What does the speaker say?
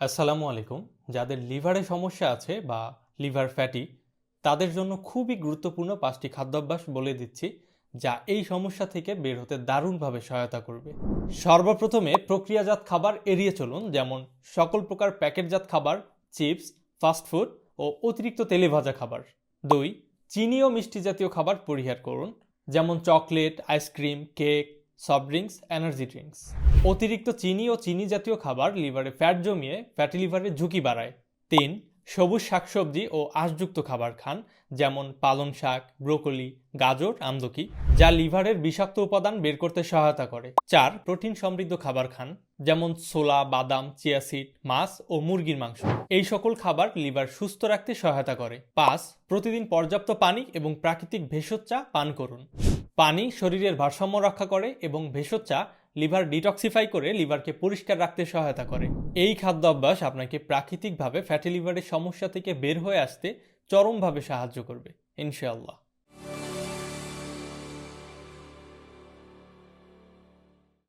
আসসালামু আলাইকুম। যাদের লিভারে সমস্যা আছে বা লিভার ফ্যাটি, তাদের জন্য খুবই গুরুত্বপূর্ণ 5টি খাদ্যাভ্যাস বলে দিচ্ছি, যা এই সমস্যা থেকে বের হতে দারুণভাবে সহায়তা করবে। সর্বপ্রথমে প্রক্রিয়াজাত খাবার এড়িয়ে চলুন, যেমন সকল প্রকার প্যাকেটজাত খাবার, চিপস, ফাস্টফুড ও অতিরিক্ত তেলে ভাজা খাবার। 2. চিনি ও মিষ্টি জাতীয় খাবার পরিহার করুন, যেমন chocolate, ice cream, cake, soft drinks, energy drinks. অতিরিক্ত চিনি ও চিনি জাতীয় খাবার লিভারে ফ্যাট জমিয়ে ফ্যাটি লিভারের ঝুঁকি বাড়ায়। 3. সবুজ শাকসবজি ও আঁশযুক্ত খাবার খান, যেমন পালং শাক, ব্রোকলি, গাজর, আমলকি, যা লিভারের বিষাক্ত উপাদান বের করতে সহায়তা করে। 4. প্রোটিন সমৃদ্ধ খাবার খান, যেমন ছোলা, বাদাম, চিয়া সিড, মাছ ও মুরগির মাংস। এই সকল খাবার লিভার সুস্থ রাখতে সহায়তা করে। 5. প্রতিদিন পর্যাপ্ত পানি এবং প্রাকৃতিক ভেষজ চা পান করুন। পানি শরীরের ভারসাম্য রক্ষা করে এবং ভেষজ চা লিভার ডিটক্সিফাই করে লিভারকে পরিষ্কার রাখতে সহায়তা করে। এই খাদ্য অভ্যাস আপনাকে প্রাকৃতিকভাবে ফ্যাটি লিভারের সমস্যা থেকে বের হয়ে আসতে চরমভাবে সাহায্য করবে, ইনশাআল্লাহ।